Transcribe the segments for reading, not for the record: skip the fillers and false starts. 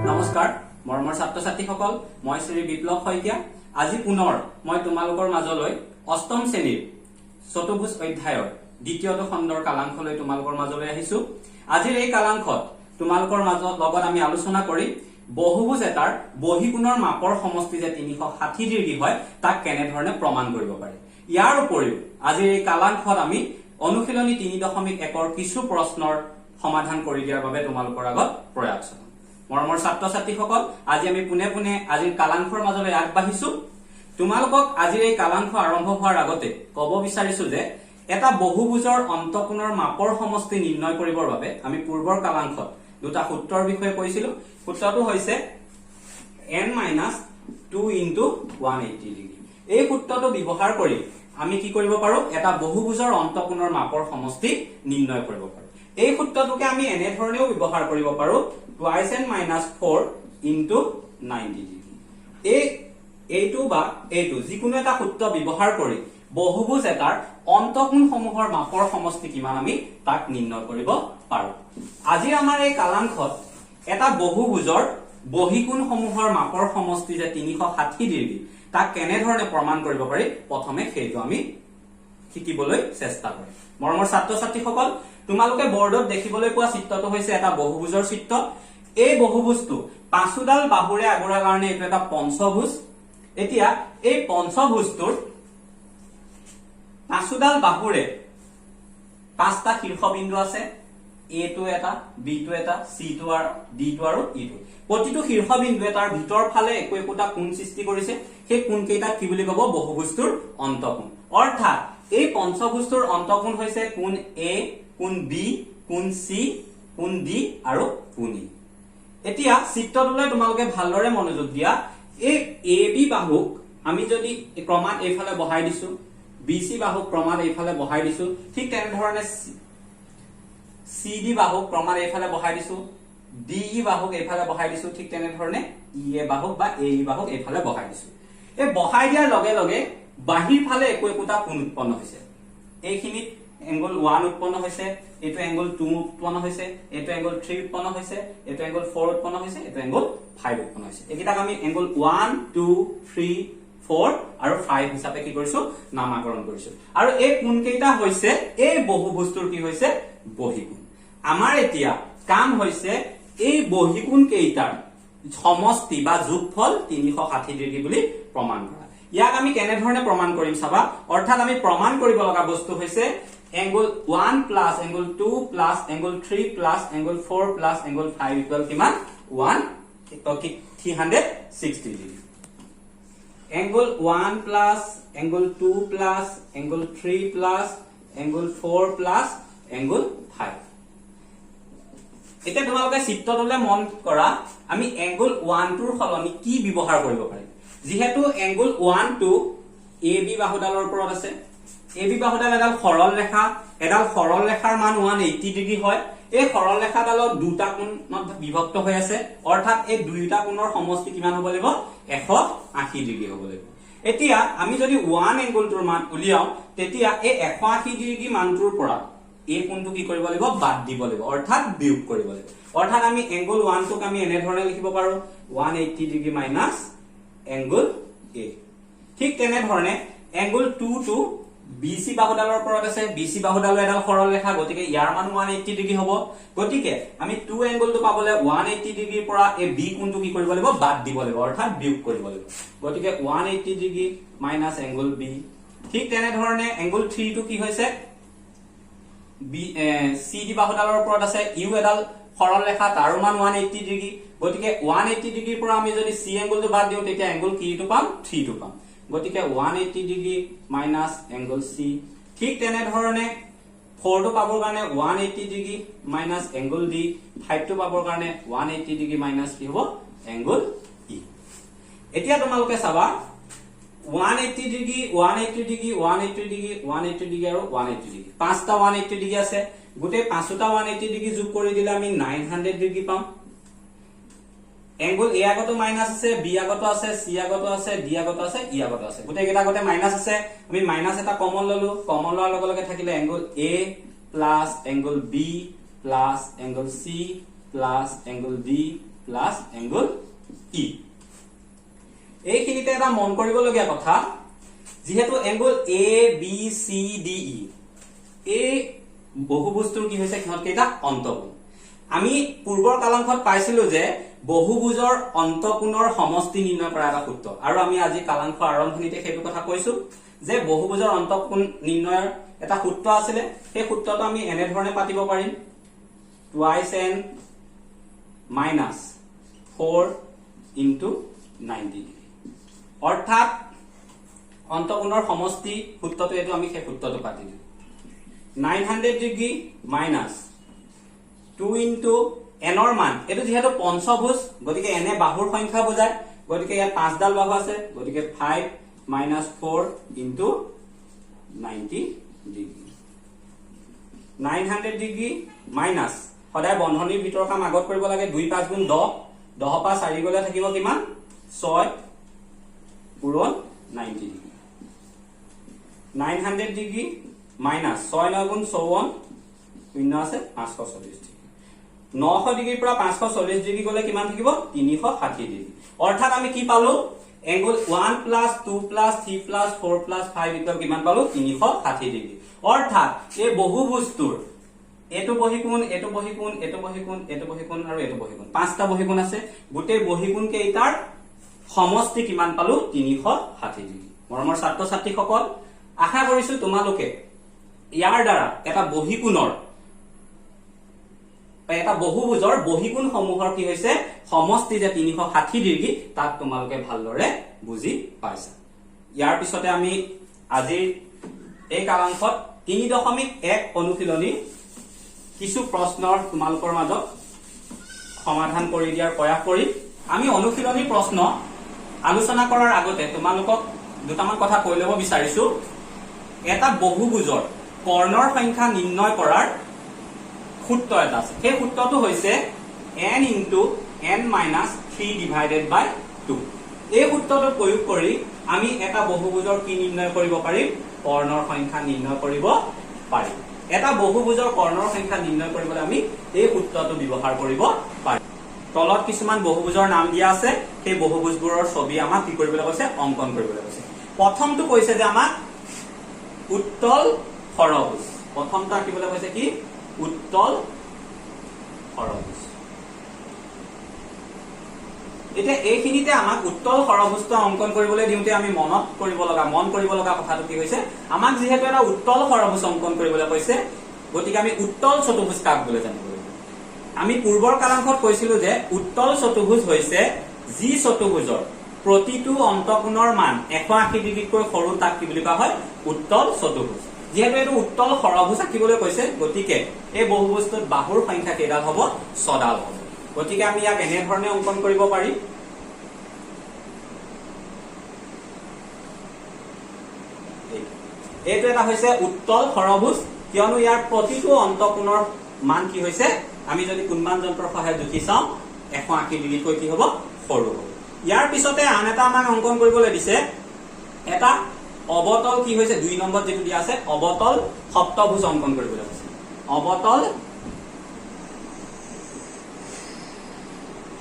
নমস্কাৰ মৰমৰ ছাত্ৰ ছাত্ৰীসকল মই শ্ৰী বিপ্লৱ শইকীয়া আজি পুনৰ মই তোমালোকৰ মাজলৈ অষ্টম শ্ৰেণীৰ চতুৰ্ভুজ অধ্যায়ৰ দ্বিতীয়টো খণ্ডৰ কালাংশলৈ তোমালোকৰ মাজলৈ আহিছো আজিৰ এই কালাংশত তোমালোকৰ লগত আমি আলোচনা কৰিম বহুভুজ এটাৰ বহিকোণৰ মাপৰ সমষ্টি যে 360 ডিগ্ৰী হয় তাক কেনে ধৰণে প্ৰমাণ কৰিব পাৰি ইয়াৰ উপৰিও আজিৰ এই কালাংশত আমি অনুশীলনী 3.1 কিছু প্ৰশ্নৰ সমাধান কৰি দিয়াৰ বাবে তোমালোকৰ আগত প্ৰয়াস মৰমৰ ছাত্ৰ ছাত্ৰীসকল আজি আমি পুনে পুনে আজিৰ কালাংশৰ মাজলৈ আগবাঢ়িছো তোমালোকক আজিৰ এই কালাংশ আৰম্ভ হোৱাৰ আগতে কব বিচাৰিছো যে এটা বহুভুজৰ অন্তকোণৰ মাপৰ সমষ্টি নিৰ্ণয় কৰিবৰ বাবে আমি পূৰ্বৰ কালাংশত দুটা সূত্ৰৰ বিষয়ে কৈছিলো সূত্ৰটো হৈছে n - 2 * 180 ডিগ্ৰী এই সূত্ৰটো ব্যৱহাৰ কৰি আমি কি কৰিব পাৰো এটা বহুভুজৰ অন্তকোণৰ মাপৰ সমষ্টি নিৰ্ণয় কৰিব পাৰো এই সূত্ৰটোকে আমি এনে ধৰণেও ব্যৱহাৰ কৰিব পাৰো twice n - 4 * 90 ডিগ্ৰী এইটো বা এইটো যিকোনো এটা সূত্ৰ ব্যৱহাৰ কৰি বহুভুজ এটাৰ অন্তকোণসমূহৰ মাপৰ সমষ্টি কিমান আমি তাক নিৰ্ণয় কৰিব পাৰো আজি আমাৰ এই কালাংশত এটা বহুভুজৰ বহিকোণসমূহৰ মাপৰ সমষ্টি যে 360 ডিগ্ৰী তাক কেনে ধৰণে প্ৰমাণ কৰিব পাৰি প্ৰথমে সেইটো আমি শিকিবলৈ চেষ্টা কৰিম মৰমৰ ছাত্ৰ ছাত্ৰীসকল তোমালোকে বৰ্ডত দেখিবলৈ পোৱা চিত্ৰটো হৈছে এটা বহুভুজৰ চিত্ৰ এই বহুভুজটো পাঁচোডাল বাহুৰে আগৰাৰ কাৰণে এইটো এটা পঞ্চভুজ এতিয়া এই পঞ্চভুজটোৰ পাঁচোডাল বাহুৰে পাঁচটা শীৰ্ষবিন্দু আছে A টো এটা B টো এটা C টো আৰু D টো আৰু E টো প্ৰতিটো শীৰ্ষবিন্দুৱে তাৰ ভিতৰ ফালে একোটা কোণ সৃষ্টি কৰিছে সেই কোণ কেইটাক কি বুলি ক'ব বহুভুজটোৰ অন্তকোণ অৰ্থাৎ এই পঞ্চভুজটোৰ অন্তকোণ হৈছে কোণ A কোণ B কোণ C কোণ D আৰু কোণ E এতিয়া চিত্ৰটোলৈ তোমালোকে ভালদৰে মনোযোগ দিয়া এই AB বাহুক আমি যদি ক্ৰমাত এইফালে বহাই দিছো BC বাহুক ক্ৰমাত এইফালে বহাই দিছো ঠিক তেনে ধৰণে CD বাহুক ক্ৰমাত এইফালে বহাই দিছো DE বাহুক এইফালে বহাই দিছো ঠিক তেনে ধৰণে EA বাহুক বা AE বাহুক এইফালে বহাই দিছো এই বহাই দিয়াৰ লগে লগে বাহিৰ ফালে একোটা কোণ উৎপন্ন হৈছে এইখিনিত এংগল 1 উৎপন্ন হৈছে এটো এংগল 2 উৎপন্ন হৈছে এটো এংগল 3 উৎপন্ন হৈছে এটো এংগল 4 উৎপন্ন হৈছে এটো এংগল 5 উৎপন্ন হৈছে একিটাক আমি এংগল 1 2 3 4 আৰু 5 হিচাপে কি কৰিছো নামাকৰণ কৰিছো আৰু এই কোণ কেইটা হৈছে এই বহুভুজটোৰ কি হৈছে বহিকোণ আমাৰ এতিয়া কাম হৈছে এই বহিকোণ কেইটাৰ সমষ্টি বা যোগফল 360 ডিগ্ৰী বুলি প্ৰমাণ কৰা ইয়াক আমি কেনে ধৰণে প্ৰমাণ কৰিম চাবা অৰ্থাৎ আমি প্ৰমাণ কৰিব লগা বস্তু হৈছে angle 1 plus angle 2 plus angle 3 plus angle 4 plus angle 5 equal কিমান 360 degree angle 1 plus angle 2 plus angle 3 plus angle 4 plus angle 5 এতিয়া তোমালোকে চিত্ৰটোলৈ মন কৰা আমি angle 1 টোৰ সলনি কি ব্যৱহাৰ কৰিব পাৰিম যেহেতু angle 1 টো AB বাহুডালৰ ওপৰত আছে AB বাহুডাল এডাল সৰল ৰেখাৰ মান 180 ডিগ্ৰী হয় এই সৰল ৰেখাডালত দুটা কোণত বিভক্ত হৈ আছে অৰ্থাৎ এই দুইটা কোণৰ সমষ্টি কিমান হ'ব লাগিব 180 ডিগ্ৰী হ'ব লাগিব এতিয়া আমি যদি 1 এংগলটোৰ মান উলিয়াও তেতিয়া এই 180 ডিগ্ৰী মানটোৰ পৰা এই কোণটো কি কৰিব লাগিব বাদ দিব লাগিব অৰ্থাৎ বিয়োগ কৰিব লাগিব অৰ্থাৎ আমি এংগল 1 টোক আমি এনে ধৰণে লিখিব পাৰো 180 ডিগ্ৰী মাইনাস এংগল A ঠিক তেনে ধৰণে এংগল 2 টো BC বাহুডালৰ ওপৰত আছে BC বাহুডালৰ এডাল সৰল ৰেখা গতিকে ইয়াৰ মান 180 ডিগ্ৰী হ'ব গতিকে আমি 2 এংগলটো পাবলৈ 180 ডিগ্ৰীৰ পৰা এই B কোণটো কি কৰিব লাগিব বাদ দিব লাগিব অৰ্থাৎ বিয়োগ কৰিব লাগিব গতিকে 180 ডিগ্ৰী মাইনাস এংগল B ঠিক তেনে ধৰণে এংগল 3 টো কি হৈছে CD বাহুডালৰ ওপৰত আছে ইউ এডাল সৰল ৰেখা তাৰ মান 180 ডিগ্ৰী গতিকে 180 ডিগ্ৰীৰ পৰা আমি যদি C এংগলটো বাদ দিও তেতিয়া এংগল কি টো পাম 3 টো পাম গতিকে 180 ডিগ্ৰী মাইনাস এংগল C ঠিক তেনে ধৰণে 4 টো পাবৰ কাৰণে 180 ডিগ্ৰী মাইনাস এংগল D 5 টো পাবৰ কাৰণে 180 ডিগ্ৰী মাইনাস কি হ'ব এংগল E এতিয়া তোমালোকে চাবা 180 ডিগ্ৰী 180 ডিগ্ৰী 180 ডিগ্ৰী 180 ডিগ্ৰী আৰু 180 ডিগ্ৰী পাঁচটা 180 ডিগ্ৰী আছে গোটেই পাঁচটা 180 ডিগ্ৰী যোগ কৰি দিলে আমি 900 ডিগ্ৰী পাম এংগল A আগতো মাইনাস আছে B আগতো আছে C আগতো আছে D আগতো আছে E আগতো আছে গোটেই কেইটা আগতে মাইনাস আছে আমি মাইনাস এটা কমন ললো কমন লোৱাৰ লগে লগে থাকিলে angle A plus angle B plus angle C plus angle D plus angle E. এইখিনিতে এটা মন কৰিবলগীয়া কথা, যেহেতু angle A B C D E এই বহুভুজটোৰ কি হৈছে সিহঁতকেইটা অন্তকোণ। আমি পূৰ্বৰ কালাংশত পাইছিলো যে বহুভুজৰ অন্তকোণৰ সমষ্টি নিৰ্ণয় কৰা এটা সূত্ৰ, আৰু আমি আজি কালাংশ আৰম্ভণিতে সেইটো কথা কৈছো যে বহুভুজৰ অন্তকোণ নিৰ্ণয়ৰ এটা সূত্ৰ আছিলে। সেই সূত্ৰটো আমি এনেধৰণে পাতিব পাৰিম, টুৱাইচ এন মাইনাছ 4 ইনটু 90 অৰ্থাৎ অন্তকোণৰ সমষ্টি সূত্ৰটো এইটো, আমি সেই সূত্ৰটো পাতি দিওঁ। 900 ডিগ্ৰী মাইনাছ 2 ইনটু এনৰ মান, এইটো যিহেতু পঞ্চভুজ গতিকে এনে বাহুৰ সংখ্যা বুজায়, গতিকে ইয়াত 5ডাল বাহু আছে, গতিকে 5 minus 4 into 90 degree. 900 degree minus, সদায় বন্ধনীৰ ভিতৰৰ কাম আগত কৰিব লাগে, 2 5 গুণ 10, 10 পৰা 4 গলে থাকিব কিমান 6 পূৰণ 90 ডিগ্ৰী। 900 ডিগ্ৰী মাইনাছ 6 9 গুণ 54, শূন্য আছে 540 ডিগ্ৰী। 900 ডিগ্ৰীৰ পৰা 540 ডিগ্ৰী গলে কিমান থাকিব 360 ডিগ্ৰী। অৰ্থাৎ আমি কি পালো, angle 1 plus 2 plus 3 plus 4 plus 5 equal কিমান পালো 360 ডিগ্ৰী। অৰ্থাৎ এই বহুভুজটোৰ এটো বহিকোণ, এটো বহিকোণ, এটো বহিকোণ, এটো বহিকোণ আৰু এটো বহিকোণ, 5টা বহিকোণ আছে। গোটেই বহিকোণ কেইটাৰ সমষ্টি কিমান পালো 360 ডিগ্ৰী। মৰমৰ ছাত্ৰ ছাত্ৰীসকল, আশা কৰিছো তোমালোকে ইয়াৰ দ্বাৰা এটা বহিকোণৰ এটা বহুভুজৰ বহিকোণ সমূহৰ কি হৈছে সমষ্টি যে 360 ডিগ্ৰী তাক তোমালোকে ভালদৰে বুজি পাইছা। ইয়াৰ পিছতে আমি আজি এই কালাংশত 3.1 অনুশীলনী কিছু প্ৰশ্নৰ তোমালোকৰ মাজত সমাধান কৰি দিয়াৰ প্ৰয়াস কৰিম। আমি অনুশীলনী প্ৰশ্ন আলোচনা কৰাৰ আগতে তোমালোকক দুটামান কথা কৈ ল'ব বিচাৰিছো। এটা বহুভুজৰ কৰ্ণৰ সংখ্যা নিৰ্ণয় কৰাৰ সূত্ৰ এটা আছে, সেই সূত্ৰটো হৈছে n into n minus 3 divided by 2। এই সূত্ৰটো প্ৰয়োগ কৰি আমি এটা বহুভুজৰ কি নিৰ্ণয় কৰিব পাৰিম, কৰ্ণৰ সংখ্যা নিৰ্ণয় কৰিব পাৰিম। এটা বহুভুজৰ কৰ্ণৰ সংখ্যা নিৰ্ণয় কৰিবলৈ আমি এই সূত্ৰটো ব্যৱহাৰ কৰিব পাৰিম। তলত কিছুমান বহুভুজৰ নাম দিয়া আছে, সেই বহুভুজবোৰৰ ছবি আমাক কি কৰিবলৈ কৈছে, অংকন কৰিবলৈ কৈছে। প্ৰথমটো কৈছে যে আমাক উত্তল ষড়ভুজ, প্ৰথমটো আঁকিবলৈ কৈছে কি উত্তল ষড়ভুজ। এতিয়া এইখিনিতে আমাক উত্তল ষড়ভুজটো অংকন কৰিবলৈ দিওঁতে আমি মন কৰিব লগা কথাটো কি হৈছে, আমাক যিহেতু এটা উত্তল ষড়ভুজ অংকন কৰিবলৈ কৈছে, গতিকে আমি উত্তল চতুৰ্ভুজ কাক বোলে জানিব লাগিব। আমি পূৰ্বৰ কালাংশত কৈছিলো যে উত্তল চতুৰ্ভুজ হৈছে যি চতুৰ্ভুজৰ প্ৰতিটো অন্তকোণৰ মান 180 ডিগ্ৰীতকৈ সৰু তাক কি বুলি কোৱা হয়, উত্তল চতুৰ্ভুজ। যেহেতু এইটো উত্তল ষড়ভুজ আঁকিবলৈ কৈছে, গতিকে এই বহুভুজটোত বাহুৰ সংখ্যা কেইডাল হ'ব, 6ডাল হ'ব। গতিকে আমি ইয়াক এনেধৰণে অংকন কৰিব পাৰিম। এইটো এটা হৈছে উত্তল ষড়ভুজ, কিয়নো ইয়াৰ প্ৰতিটো অন্তকোণৰ মান কি হৈছে, আমি যদি কোণমান যন্ত্ৰৰ সহায়ত জুখি চাওঁ 180 ডিগ্ৰীতকৈ কি হ'ব, সৰু হ'ব। ইয়াৰ পিছতে আন এটা আমাক অংকন কৰিবলৈ দিছে, এটা অবতল কি হৈছে 2 নম্বৰত যেটো দিয়া আছে, অবতল সপ্তভুজ অংকন কৰিবলৈ কৈছে। অবতল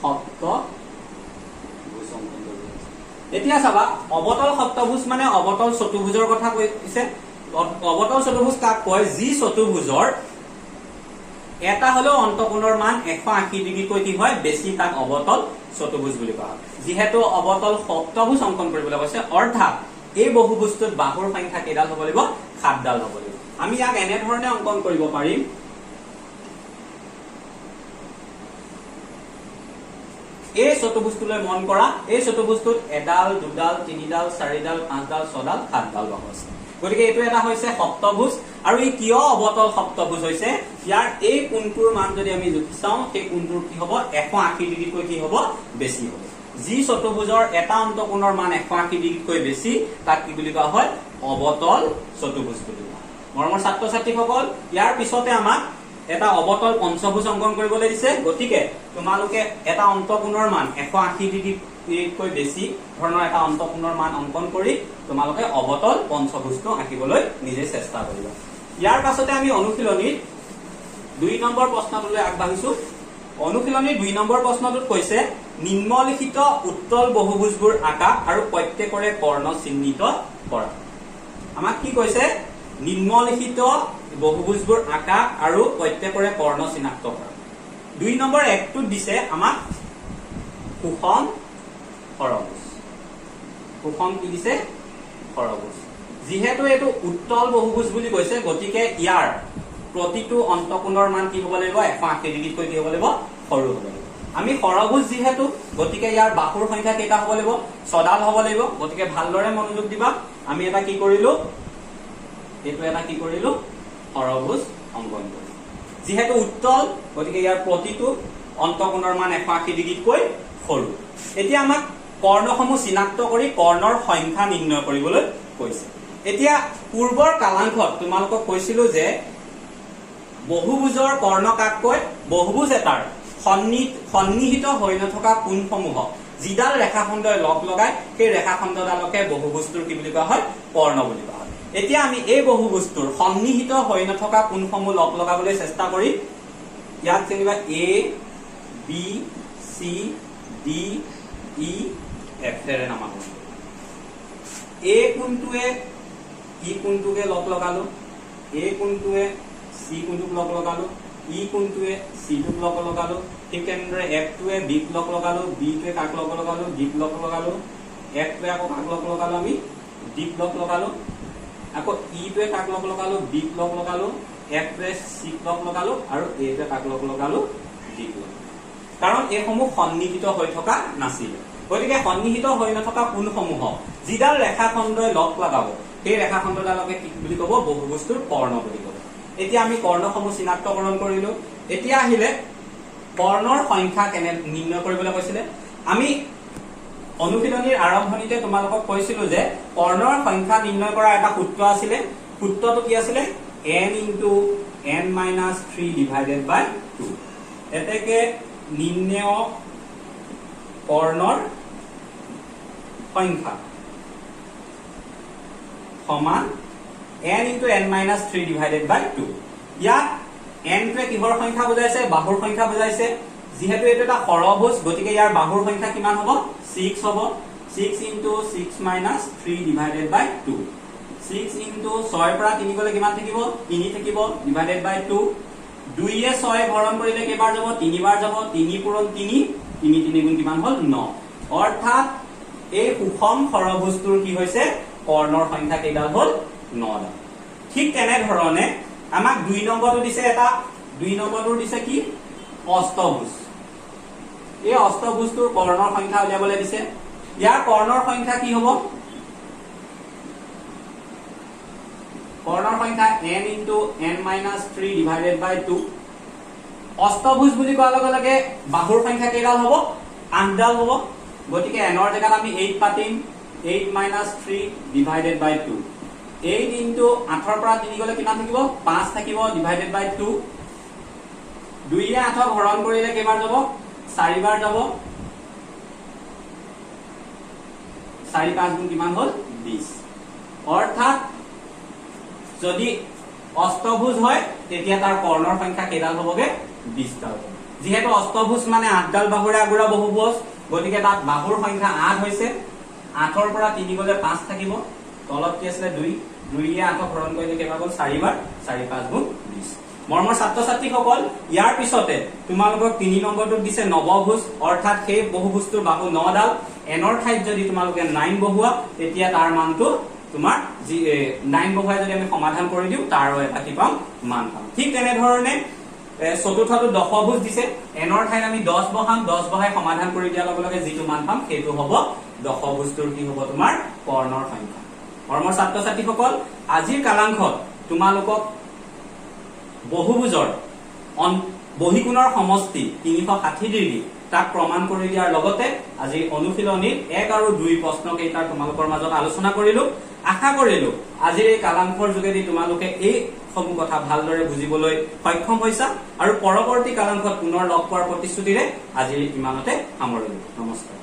সপ্তভুজ অংকন কৰিবলৈ কৈছে। এতিয়া চাবা, অবতল সপ্তভুজ মানে অবতল চতুৰ্ভুজৰ কথা কৈছে। অবতল চতুৰ্ভুজ কাক কয়, যি চতুৰ্ভুজৰ এটা হলেও অন্তকোণৰ মান 180 ডিগ্ৰীকৈ কি হয় বেছি, তাক অবতল চতুৰ্ভুজ বুলি কোৱা হয়। যিহেতু অবতল সপ্তভুজ অংকন কৰিবলৈ কৈছে, অৰ্থাৎ এই বহুভুজটোত বাহুৰ সংখ্যা কেইডাল হ'ব লাগিব, 7ডাল হ'ব লাগিব। আমি ইয়াক এনেধৰণে অংকন কৰিব পাৰিম, এই চতুৰ্ভুজটোলৈ মন কৰা, এই চতুৰ্ভুজটোত এডাল, দুডাল, তিনিডাল, 4ডাল, 5ডাল, 6ডাল, 7ডাল বাহু আছে। গতিকে এইটো এটা হৈছে সপ্তভুজ। আৰু ই কিয় অবতল সপ্তভুজ হৈছে, ইয়াৰ এই কোণটোৰ মান যদি আমি জুখি চাওঁ, সেই কোণটোৰ কি হ'ব, 180 ডিগ্ৰীতকৈ কি হ'ব, বেছি হ'ব। যি চতুৰ্ভুজৰ এটা অন্তকোণৰ মান 180 ডিগ্ৰীতকৈ বেছি তাক কি বুলি কোৱা হয়, অবতল চতুৰ্ভুজ বুলি কোৱা হয়। মৰমৰ ছাত্ৰ ছাত্ৰীসকল, ইয়াৰ পিছতে আমাক এটা অবতল পঞ্চভুজ অংকন কৰিবলৈ দিছে। গতিকে তোমালোকে এটা অন্তকোণৰ মান 180 ডিগ্ৰীতকৈ বেছি ধৰণৰ এটা অন্তকোণৰ মান অংকন কৰি তোমালোকে অবতল পঞ্চভুজটো আঁকিবলৈ নিজে চেষ্টা কৰিবা। ইয়াৰ পাছতে আমি অনুশীলনীত 2 নম্বৰ প্ৰশ্নটোলৈ আগবাঢ়িছো। অনুশীলনী 2 নম্বৰ প্ৰশ্নটোত কৈছে নিম্নলিখিত উত্তল বহুভুজবোৰ আঁকা আৰু প্ৰত্যেকৰে কৰ্ণ চিহ্নিত কৰা। আমাক কি কৈছে নিম্নলিখিত বহুভুজবোৰ আঁকা আৰু প্ৰত্যেকৰে কৰ্ণ চিনাক্ত কৰা। 2 নম্বৰ 1টোত দিছে আমাক সুষম ষড়ভুজ। সুষম কি দিছে ষড়ভুজ। যেহেতু এটো উত্তল বহুভুজ বুলি কৈছে গতিকে ইয়াৰ প্ৰতিটো অন্তকোণৰ মান কি হ'ব লাগিব 180 ডিগ্ৰীত কৈ কি হ'ব লাগিব সৰু হ'ব লাগিব। আমি ষড়ভুজ যেহেতু গতিকে ইয়াৰ বাহুৰ সংখ্যা কেইটা হ'ব লাগিব 6ডাল হ'ব লাগিব। গতিকে ভালদৰে মনোযোগ দিবা। আমি এটা কি কৰিলো এটো এটা কি কৰিলো ষড়ভুজ অংকন কৰিলো। যেহেতু উত্তল গতিকে ইয়াৰ প্ৰতিটো অন্তকোণৰ মান 180 ডিগ্ৰীত কৈ সৰু। এতিয়া আমাক কৰ্ণসমূহ চিনাক্ত কৰি কৰ্ণৰ সংখ্যা নিৰ্ণয় কৰিবলৈ কৈছে। এতিয়া পূৰ্বৰ কালাংশত তোমালোকক কৈছিলো যে বহুভুজৰ কৰ্ণ কাক কয় বহুভুজ এটাৰ সন্নিহিত হৈ নথকা কোণসমূহক যিডাল ৰেখাখণ্ডই লগ লগায় সেই ৰেখাখণ্ডডালকে বহুভুজটোৰ কি বুলি কোৱা হয় কৰ্ণ বুলি কোৱা হয়। এতিয়া আমি এই বহুভুজটোৰ সন্নিহিত হৈ নথকা কোণসমূহ লগ লগাবলৈ চেষ্টা কৰি ইয়াত যেনিবা A B C D E F এৰে নাম আছে। এ কোণটোৱে ই কোণটোকে লগ লগালো, এ কোণটোৱে চি কোণটোক লগ লগালো, ই কোণটোৱে চি টোক লগ লগালো। ঠিক তেনেদৰে এফ টোৱে বিক লগ লগালো, বি টোৱে কাক লগ লগালো ডিক লগ লগালো, এফ টোৱে আকৌ কাক লগ লগালো আমি ডিক লগ লগালো, আকৌ ই টোৱে কাক লগ লগালো বিক লগ লগালো, এফ টোৱে চিক লগ লগালো আৰু এ টোৱে কাক লগ লগালো ডিক লগ। কাৰণ এইসমূহ সন্নিহিত হৈ থকা নাছিল। গতিকে সন্নিহিত হৈ নথকা কোণসমূহক যিডাল ৰেখাখণ্ডই লগ লগাব সেই ৰেখাখণ্ডডালকে কি বুলি ক'ব বহুভুজটোৰ কৰ্ণ বুলি ক'ব। এতিয়া আমি কৰ্ণসমূহ চিনাক্তকৰণ কৰিলো। এতিয়া আহিলে কৰ্ণৰ সংখ্যা কেনে নিৰ্ণয় কৰিবলৈ কৈছিলে। আমি অনুশীলনীৰ আৰম্ভণিতে তোমালোকক কৈছিলো যে কৰ্ণৰ সংখ্যা নিৰ্ণয় কৰা এটা সূত্ৰ আছিলে। সূত্ৰটো কি আছিলে n × n-3 / 2 এতেকে নিৰ্ণয় কৰ্ণৰ সংখ্যা সমান n × n-3 / 2। ইয়াত n টোৱে কিহৰ সংখ্যা বুজাইছে বাহুৰ সংখ্যা বুজাইছে। যেহেতু এইটো এটা ষড়ভুজ গতিকে ইয়াৰ বাহুৰ সংখ্যা কিমান হ'ব 6 হ'ব। 6 × 6 - 3 / 2। 6 × 6 পৰা 3 গলে কিমান থাকিব 3 থাকিব / 2। 2 এ 6 হৰণ কৰিলে কেইবাৰ যাব 3 বাৰ যাব। 3 পূৰণ 3 3 3 গুণ কিমান হ'ল 9। অৰ্থাৎ এই সুষম ষড়ভুজটোৰ কি হৈছে কৰ্ণৰ সংখ্যা কেইডাল হ'ল 9ডাল। ঠিক তেনেধৰণে আমাক 2 নম্বৰটো দিছে এটা 2 নম্বৰটো দিছে কি অষ্টভুজ। এই অষ্টভুজটোৰ কৰ্ণৰ সংখ্যা উলিয়াবলৈ দিছে। ইয়াৰ কৰ্ণৰ সংখ্যা কি হ'ব কৰ্ণৰ সংখ্যা n × n-3 / 2। অষ্টভুজ বুলি কোৱাৰ লগে লগে বাহুৰ সংখ্যা কেইডাল হ'ব 8ডাল হ'ব। গতিকে n ৰ জেগাত আমি 8 পাতিম 8 - 3 / 2। 8 × 8 পৰা 3 গলে কিমান থাকিব 5 থাকিব / 2। 2 এ 8ক হৰণ কৰিলে কেইবাৰ যাব 4 বাৰ যাব। 4 × 5 গুণ কিমান হ'ল 20। অৰ্থাৎ যদি অষ্টভুজ হয় তেতিয়া তাৰ কৰ্ণৰ সংখ্যা কেইডাল হ'বগে 20ডাল। যেহেতু অষ্টভুজ মানে 8ডাল বাহুৰে আগুৰা বহুভুজ গতিকে তাত বাহুৰ সংখ্যা 8 হৈছে। 8ৰ পৰা 3 গলে 5 থাকিব। তলত কি আছিলে 2 2 এ 8ক হৰণ কৰিলে কেইবাৰ গ'ল 4 বাৰ। 4 × 5 গুণ 20। মৰমৰ ছাত্ৰ ছাত্ৰীসকল ইয়াৰ পিছতে তোমালোকক 3 নম্বৰটোত দিছে নৱভুজ। অৰ্থাৎ সেই বহুভুজটোৰ বাহু 9ডাল। এনৰ ঠাইত যদি তোমালোকে 9 বহুৱা তেতিয়া তাৰ মানটো তোমাৰ 9 বহুৱাই যদি আমি সমাধান কৰি দিওঁ তাৰো এটা কি পাম মান পাম। ঠিক তেনেধৰণে চতুৰ্থটো দশভুজ দিছে। এনৰ ঠাইত আমি 10 বহাম 10 বহাই সমাধান কৰি দিয়াৰ লগে লগে যিটো মান পাম সেইটো হ'ব দশভুজটোৰ কি হ'ব তোমাৰ কৰ্ণৰ সংখ্যা। মৰমৰ ছাত্ৰ ছাত্ৰীসকল আজিৰ কালাংশত তোমালোকক বহুভুজৰ বহিকোণৰ সমষ্টি 360 ডিগ্ৰী তাক প্ৰমাণ কৰি দিয়াৰ লগতে আজি অনুশীলনীৰ 1 আৰু 2 প্ৰশ্নকেইটা তোমালোকৰ মাজত আলোচনা কৰিলো। আশা কৰিলো আজিৰ এই কালাংশৰ যোগেদি তোমালোকে এই সমূহ কথা ভালদৰে বুজিবলৈ সক্ষম হৈছা আৰু পৰৱৰ্তী কালাংশত পুনৰ লগ পোৱাৰ প্ৰতিশ্ৰুতিৰে আজি ইমানতে সামৰিলো। নমস্কাৰ।